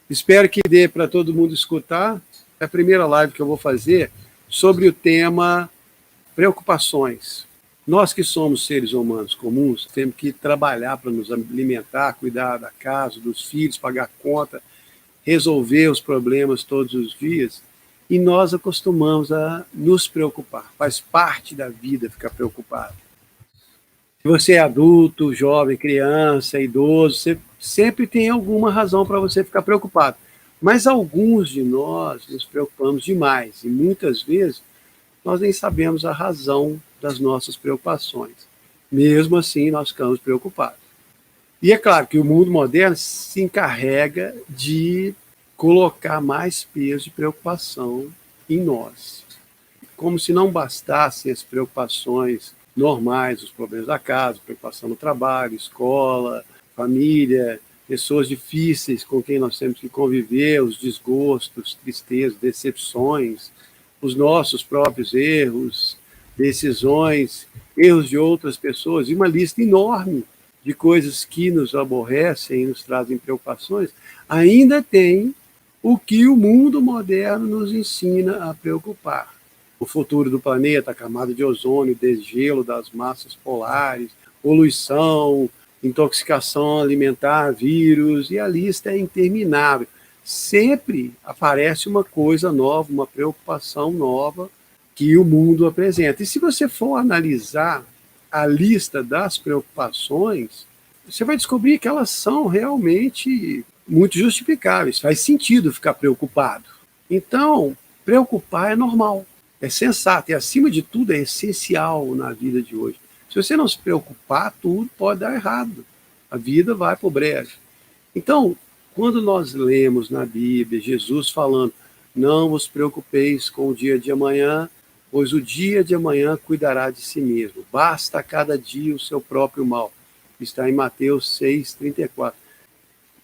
Espero que dê para todo mundo escutar. É a primeira live que eu vou fazer sobre o tema preocupações. Nós que somos seres humanos comuns, temos que trabalhar para nos alimentar, cuidar da casa, dos filhos, pagar conta, resolver os problemas todos os dias. E nós acostumamos a nos preocupar. Faz parte da vida ficar preocupado. Se você é adulto, jovem, criança, idoso, você sempre tem alguma razão para você ficar preocupado. Mas alguns de nós nos preocupamos demais e muitas vezes nós nem sabemos a razão das nossas preocupações. Mesmo assim, nós ficamos preocupados. E é claro que o mundo moderno se encarrega de colocar mais peso de preocupação em nós. Como se não bastassem as preocupações normais, os problemas da casa, preocupação no trabalho, escola, família, pessoas difíceis com quem nós temos que conviver, os desgostos, tristezas, decepções, os nossos próprios erros, decisões, erros de outras pessoas, e uma lista enorme de coisas que nos aborrecem e nos trazem preocupações, ainda tem o que o mundo moderno nos ensina a preocupar. O futuro do planeta, a camada de ozônio, desgelo das massas polares, poluição, intoxicação alimentar, vírus, e a lista é interminável. Sempre aparece uma coisa nova, uma preocupação nova que o mundo apresenta. E se você for analisar a lista das preocupações, você vai descobrir que elas são realmente muito justificáveis. Faz sentido ficar preocupado. Então, preocupar é normal, é sensato e, acima de tudo, é essencial na vida de hoje. Se você não se preocupar, tudo pode dar errado. A vida vai para o brejo. Então, quando nós lemos na Bíblia Jesus falando: não vos preocupeis com o dia de amanhã, pois o dia de amanhã cuidará de si mesmo. Basta a cada dia o seu próprio mal. Está em Mateus 6,34.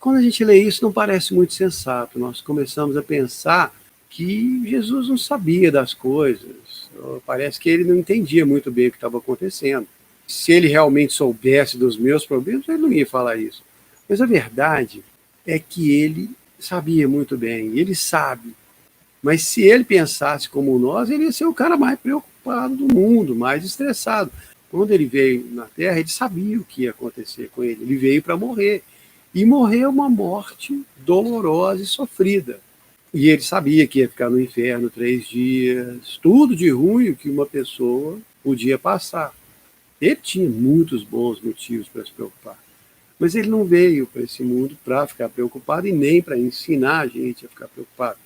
Quando a gente lê isso, não parece muito sensato. Nós começamos a pensar que Jesus não sabia das coisas. Parece que ele não entendia muito bem o que estava acontecendo. Se ele realmente soubesse dos meus problemas, ele não ia falar isso. Mas a verdade é que ele sabia muito bem, ele sabe. Mas se ele pensasse como nós, ele ia ser o cara mais preocupado do mundo, mais estressado. Quando ele veio na Terra, ele sabia o que ia acontecer com ele. Ele veio para morrer. E morreu uma morte dolorosa e sofrida. E ele sabia que ia ficar no inferno 3 dias, tudo de ruim que uma pessoa podia passar. Ele tinha muitos bons motivos para se preocupar. Mas ele não veio para esse mundo para ficar preocupado e nem para ensinar a gente a ficar preocupado.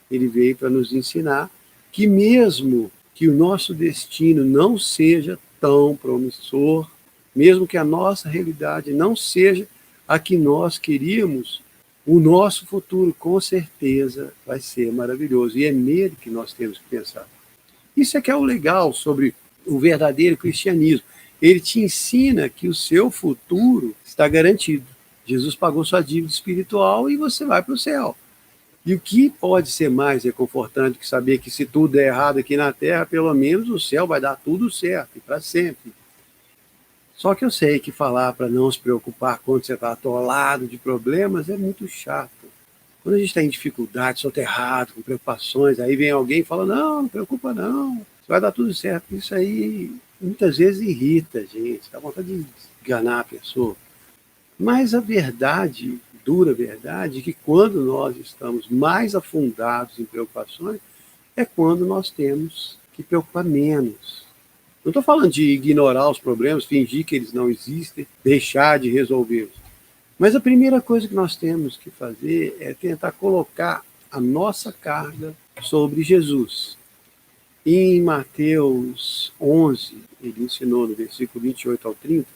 Ele veio para nos ensinar que mesmo que o nosso destino não seja tão promissor, mesmo que a nossa realidade não seja a que nós queríamos, o nosso futuro com certeza vai ser maravilhoso. E é nele que nós temos que pensar. Isso é que é o legal sobre o verdadeiro cristianismo. Ele te ensina que o seu futuro está garantido. Jesus pagou sua dívida espiritual e você vai para o céu. E o que pode ser mais reconfortante que saber que se tudo der errado aqui na Terra, pelo menos o céu vai dar tudo certo e para sempre. Só que eu sei que falar para não se preocupar quando você está atolado de problemas é muito chato. Quando a gente está em dificuldade, soterrado, com preocupações, aí vem alguém e fala: não preocupa não, vai dar tudo certo. Isso aí muitas vezes irrita a gente, dá vontade de enganar a pessoa. Mas a verdade, dura verdade, é que quando nós estamos mais afundados em preocupações, é quando nós temos que preocupar menos. Não estou falando de ignorar os problemas, fingir que eles não existem, deixar de resolvê-los. Mas a primeira coisa que nós temos que fazer é tentar colocar a nossa carga sobre Jesus. Em Mateus 11, ele ensinou no versículo 28 ao 30,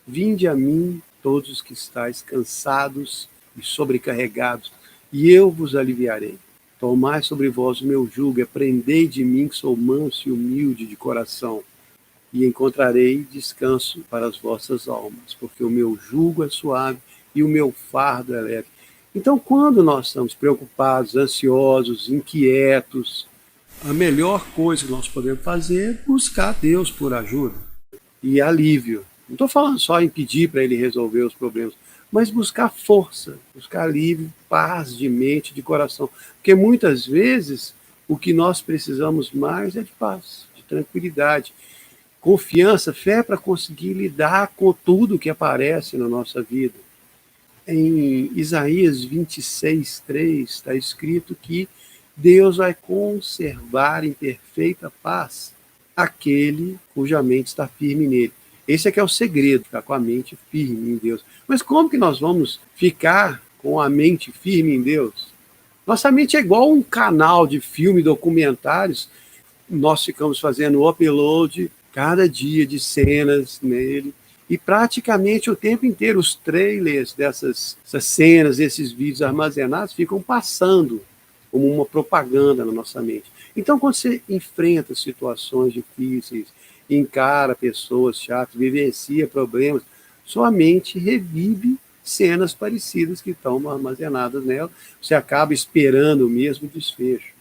vinde a mim todos os que estáis cansados e sobrecarregados, e eu vos aliviarei. Tomai sobre vós o meu jugo, aprendei de mim que sou manso e humilde de coração, e encontrarei descanso para as vossas almas, porque o meu jugo é suave e o meu fardo é leve. Então, quando nós estamos preocupados, ansiosos, inquietos, a melhor coisa que nós podemos fazer é buscar Deus por ajuda e alívio. Não estou falando só em pedir para ele resolver os problemas, mas buscar força, buscar alívio, paz de mente, de coração. Porque muitas vezes o que nós precisamos mais é de paz, de tranquilidade, confiança, fé para conseguir lidar com tudo que aparece na nossa vida. Em Isaías 26:3 está escrito que Deus vai conservar em perfeita paz aquele cuja mente está firme nele. Esse é que é o segredo, ficar com a mente firme em Deus. Mas como que nós vamos ficar com a mente firme em Deus? Nossa mente é igual um canal de filme, documentários. Nós ficamos fazendo o upload cada dia de cenas nele. E praticamente o tempo inteiro os trailers dessas cenas, esses vídeos armazenados, ficam passando como uma propaganda na nossa mente. Então, quando você enfrenta situações difíceis, encara pessoas chatas, vivencia problemas, sua mente revive cenas parecidas que estão armazenadas nela. Você acaba esperando o mesmo desfecho.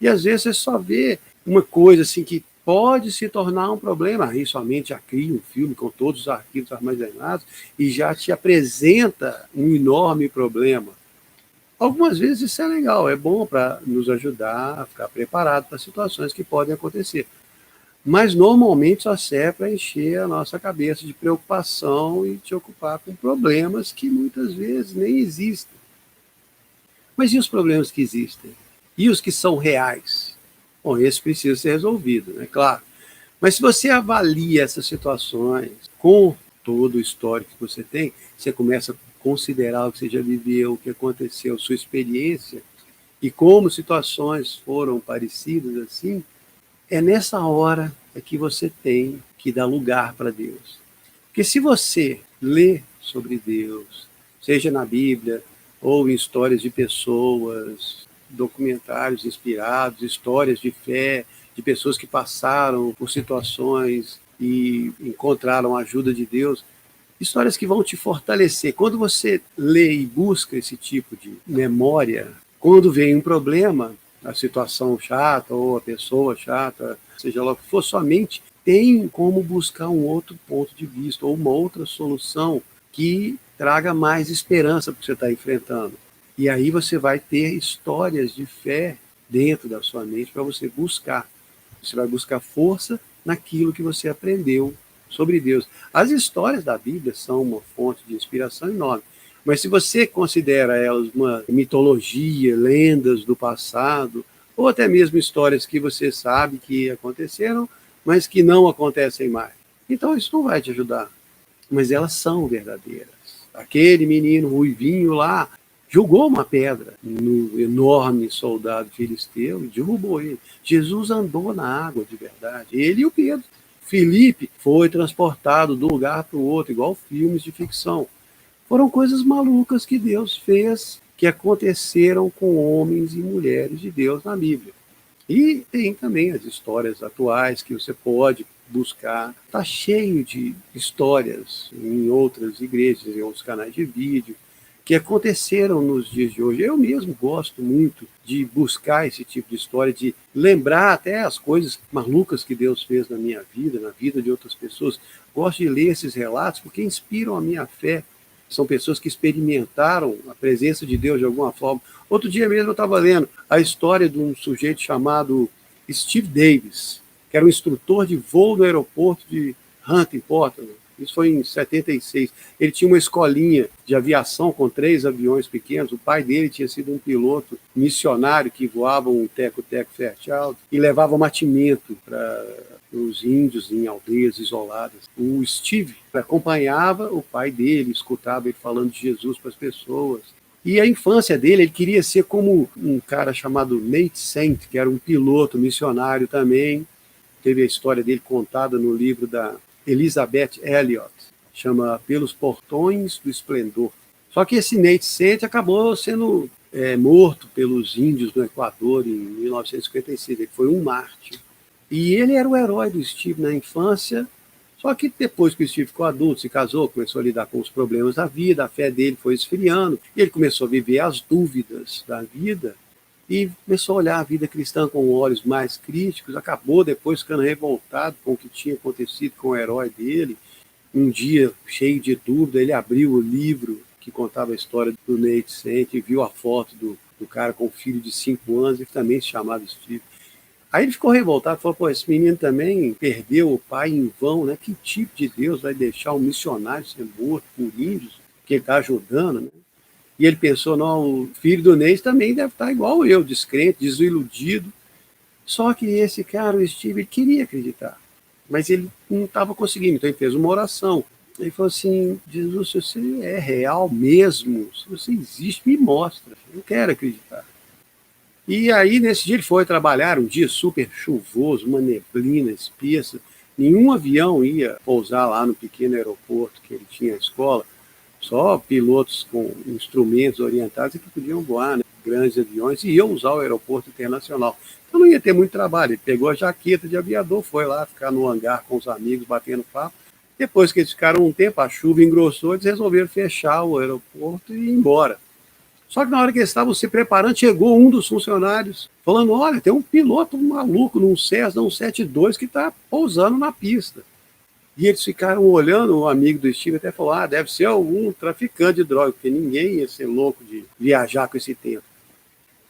E às vezes você só vê uma coisa assim que pode se tornar um problema. Aí sua mente já cria um filme com todos os arquivos armazenados e já te apresenta um enorme problema. Algumas vezes isso é legal, é bom para nos ajudar a ficar preparado para situações que podem acontecer. Mas normalmente só serve para encher a nossa cabeça de preocupação e te ocupar com problemas que muitas vezes nem existem. Mas e os problemas que existem? E os que são reais? Bom, esses precisam ser resolvidos, né? Claro. Mas se você avalia essas situações com todo o histórico que você tem, você começa a considerar o que você já viveu, o que aconteceu, sua experiência, e como situações foram parecidas assim, é nessa hora que você tem que dar lugar para Deus. Porque se você lê sobre Deus, seja na Bíblia, ou em histórias de pessoas, documentários inspirados, histórias de fé, de pessoas que passaram por situações e encontraram a ajuda de Deus, histórias que vão te fortalecer. Quando você lê e busca esse tipo de memória, quando vem um problema, a situação chata ou a pessoa chata, seja lá o que for, sua mente tem como buscar um outro ponto de vista ou uma outra solução que traga mais esperança para o que você está enfrentando. E aí você vai ter histórias de fé dentro da sua mente para você buscar. Você vai buscar força naquilo que você aprendeu sobre Deus. As histórias da Bíblia são uma fonte de inspiração enorme. Mas se você considera elas uma mitologia, lendas do passado, ou até mesmo histórias que você sabe que aconteceram, mas que não acontecem mais, então isso não vai te ajudar. Mas elas são verdadeiras. Aquele menino ruivinho lá jogou uma pedra no enorme soldado filisteu e derrubou ele. Jesus andou na água de verdade, ele e o Pedro. Filipe foi transportado de um lugar para o outro, igual filmes de ficção. Foram coisas malucas que Deus fez, que aconteceram com homens e mulheres de Deus na Bíblia. E tem também as histórias atuais que você pode buscar. Está cheio de histórias em outras igrejas, em outros canais de vídeo, que aconteceram nos dias de hoje. Eu mesmo gosto muito de buscar esse tipo de história, de lembrar até as coisas malucas que Deus fez na minha vida, na vida de outras pessoas. Gosto de ler esses relatos porque inspiram a minha fé. São pessoas que experimentaram a presença de Deus de alguma forma. Outro dia mesmo eu estava lendo a história de um sujeito chamado Steve Davis, que era um instrutor de voo no aeroporto de Huntington. Isso foi em 76. Ele tinha uma escolinha de aviação com 3 aviões pequenos. O pai dele tinha sido um piloto missionário que voava um Teco-Teco Fairchild e levava mantimento para os índios em aldeias isoladas. O Steve acompanhava o pai dele, escutava ele falando de Jesus para as pessoas. E a infância dele, ele queria ser como um cara chamado Nate Saint, que era um piloto missionário também. Teve a história dele contada no livro da Elizabeth Elliot, chama Pelos Portões do Esplendor. Só que esse Nate Saint acabou sendo morto pelos índios do Equador em 1956. Ele foi um mártir. E ele era o herói do Steve na infância, só que depois que o Steve ficou adulto, se casou, começou a lidar com os problemas da vida, a fé dele foi esfriando, e ele começou a viver as dúvidas da vida, e começou a olhar a vida cristã com olhos mais críticos, acabou depois ficando revoltado com o que tinha acontecido com o herói dele, Um dia, cheio de dúvida, ele abriu o livro que contava a história do Nate Saint e viu a foto do cara com um filho de 5 anos, que também se chamava Steve. Aí ele ficou revoltado, falou, pô, esse menino também perdeu o pai em vão, né? Que tipo de Deus vai deixar um missionário ser morto por índios que ele está ajudando, né? E ele pensou, não, o filho do Nate também deve estar igual eu, descrente, desiludido. Só que esse cara, o Steve, ele queria acreditar, mas ele não estava conseguindo, então ele fez uma oração. Ele falou assim, Jesus, se você é real mesmo, se você existe, me mostra, eu não quero acreditar. E aí, nesse dia, ele foi trabalhar, um dia super chuvoso, uma neblina espessa, nenhum avião ia pousar lá no pequeno aeroporto que ele tinha a escola, só pilotos com instrumentos orientados que podiam voar, né, grandes aviões, e iam usar o aeroporto internacional. Então não ia ter muito trabalho, ele pegou a jaqueta de aviador, foi lá ficar no hangar com os amigos, batendo papo. Depois que eles ficaram um tempo, a chuva engrossou, eles resolveram fechar o aeroporto e ir embora. Só que na hora que eles estavam se preparando, chegou um dos funcionários falando, olha, tem um piloto maluco num Cessna 172 que está pousando na pista. E eles ficaram olhando, o amigo do Steve até falou, deve ser algum traficante de droga, porque ninguém ia ser louco de viajar com esse tempo.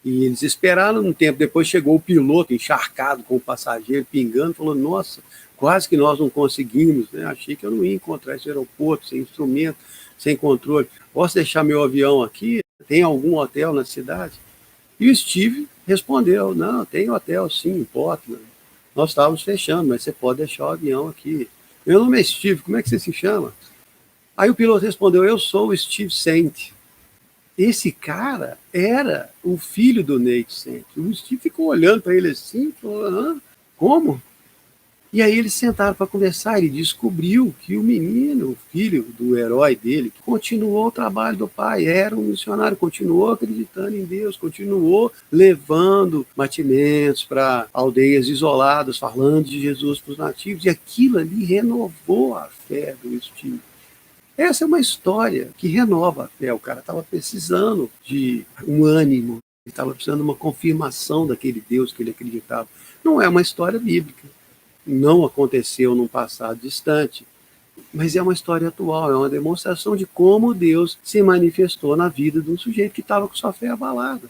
E eles esperaram um tempo, depois chegou o piloto encharcado com o passageiro, pingando, falou, nossa, quase que nós não conseguimos, né? Achei que eu não ia encontrar esse aeroporto, sem instrumento, sem controle. Posso deixar meu avião aqui? Tem algum hotel na cidade? E o Steve respondeu, não, tem hotel sim, em Portland. Nós estávamos fechando, mas você pode deixar o avião aqui. Meu nome é Steve, como é que você se chama? Aí o piloto respondeu, eu sou o Steve Saint. Esse cara era o filho do Nate Saint. O Steve ficou olhando para ele assim, falou, como? E aí eles sentaram para conversar, ele descobriu que o menino, o filho do herói dele, continuou o trabalho do pai, era um missionário, continuou acreditando em Deus, continuou levando mantimentos para aldeias isoladas, falando de Jesus para os nativos, e aquilo ali renovou a fé do Steve. Essa é uma história que renova a fé, o cara estava precisando de um ânimo, ele estava precisando de uma confirmação daquele Deus que ele acreditava. Não é uma história bíblica. Não aconteceu num passado distante, mas é uma história atual, é uma demonstração de como Deus se manifestou na vida de um sujeito que estava com sua fé abalada.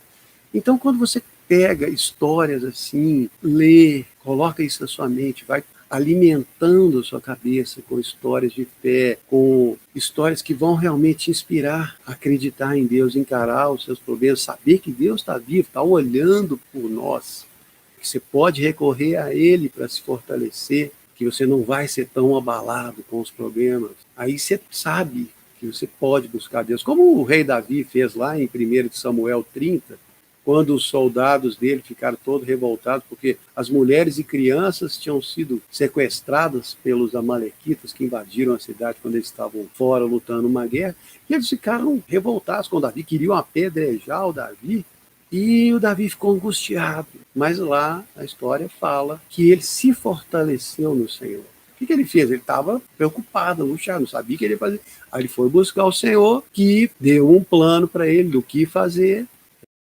Então, quando você pega histórias assim, lê, coloca isso na sua mente, vai alimentando a sua cabeça com histórias de fé, com histórias que vão realmente te inspirar a acreditar em Deus, encarar os seus problemas, saber que Deus está vivo, está olhando por nós, que você pode recorrer a Ele para se fortalecer, que você não vai ser tão abalado com os problemas. Aí você sabe que você pode buscar Deus, como o rei Davi fez lá em 1 Samuel 30, quando os soldados dele ficaram todos revoltados, porque as mulheres e crianças tinham sido sequestradas pelos amalequitas que invadiram a cidade quando eles estavam fora lutando uma guerra, e eles ficaram revoltados com Davi, queriam apedrejar o Davi, e o Davi ficou angustiado. Mas lá a história fala que ele se fortaleceu no Senhor. O que ele fez? Ele estava preocupado, angustiado, não sabia o que ele ia fazer. Aí ele foi buscar o Senhor, que deu um plano para ele do que fazer.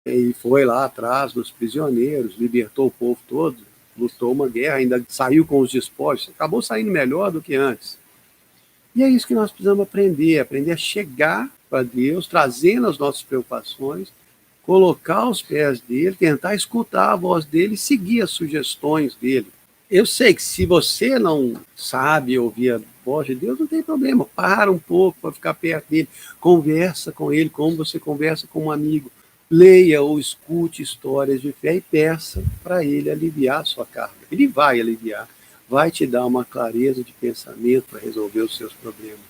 E foi lá atrás dos prisioneiros, libertou o povo todo, lutou uma guerra, ainda saiu com os despojos, acabou saindo melhor do que antes. E é isso que nós precisamos aprender a chegar para Deus, trazendo as nossas preocupações, colocar aos pés dele, tentar escutar a voz dele e seguir as sugestões dele. Eu sei que se você não sabe ouvir a voz de Deus, não tem problema, para um pouco para ficar perto dele, conversa com ele como você conversa com um amigo, leia ou escute histórias de fé e peça para ele aliviar a sua carga. Ele vai aliviar, vai te dar uma clareza de pensamento para resolver os seus problemas.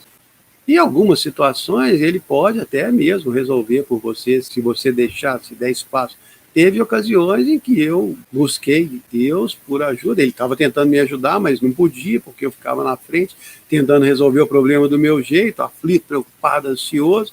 Em algumas situações, ele pode até mesmo resolver por você, se você deixar, se der espaço. Teve ocasiões em que eu busquei Deus por ajuda. Ele estava tentando me ajudar, mas não podia, porque eu ficava na frente, tentando resolver o problema do meu jeito, aflito, preocupado, ansioso.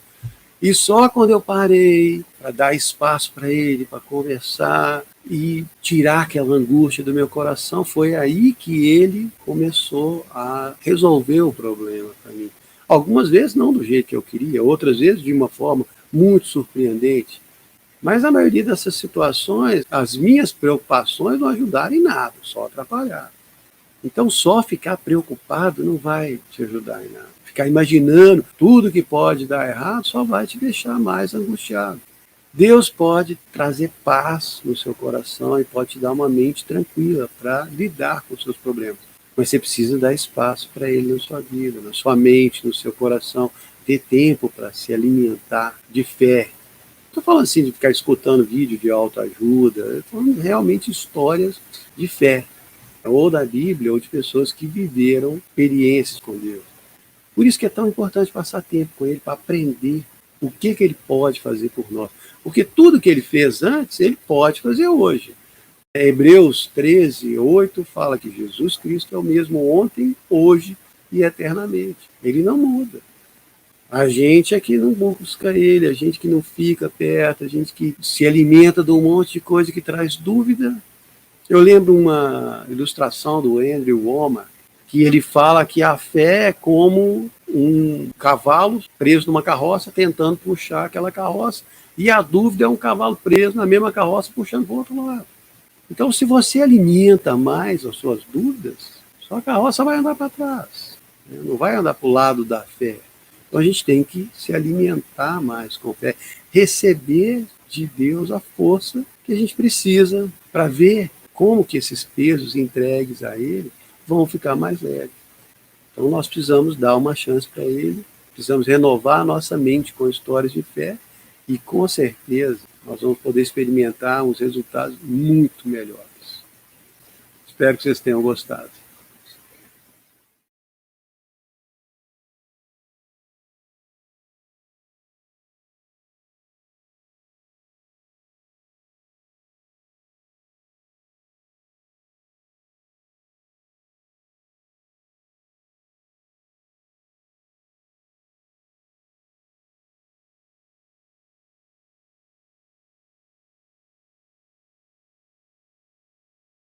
E só quando eu parei para dar espaço para ele, para conversar e tirar aquela angústia do meu coração, foi aí que ele começou a resolver o problema para mim. Algumas vezes não do jeito que eu queria, outras vezes de uma forma muito surpreendente. Mas na maioria dessas situações, as minhas preocupações não ajudaram em nada, só atrapalharam. Então só ficar preocupado não vai te ajudar em nada. Ficar imaginando tudo que pode dar errado só vai te deixar mais angustiado. Deus pode trazer paz no seu coração e pode te dar uma mente tranquila para lidar com os seus problemas. Mas você precisa dar espaço para Ele na sua vida, na sua mente, no seu coração. Ter tempo para se alimentar de fé. Não estou falando assim de ficar escutando vídeo de autoajuda. Estou falando realmente histórias de fé. Ou da Bíblia, ou de pessoas que viveram experiências com Deus. Por isso que é tão importante passar tempo com Ele, para aprender o que Ele pode fazer por nós. Porque tudo que Ele fez antes, Ele pode fazer hoje. Hebreus 13, 8 fala que Jesus Cristo é o mesmo ontem, hoje e eternamente. Ele não muda. A gente é que não busca Ele, a gente que não fica perto, a gente que se alimenta de um monte de coisa que traz dúvida. Eu lembro uma ilustração do Andrew Wommack, que ele fala que a fé é como um cavalo preso numa carroça tentando puxar aquela carroça, e a dúvida é um cavalo preso na mesma carroça puxando para o outro lado. Então, se você alimenta mais as suas dúvidas, sua carroça vai andar para trás, não vai andar para o lado da fé. Então, a gente tem que se alimentar mais com fé, receber de Deus a força que a gente precisa para ver como que esses pesos entregues a Ele vão ficar mais leves. Então nós precisamos dar uma chance para Ele, precisamos renovar a nossa mente com histórias de fé e com certeza nós vamos poder experimentar uns resultados muito melhores. Espero que vocês tenham gostado.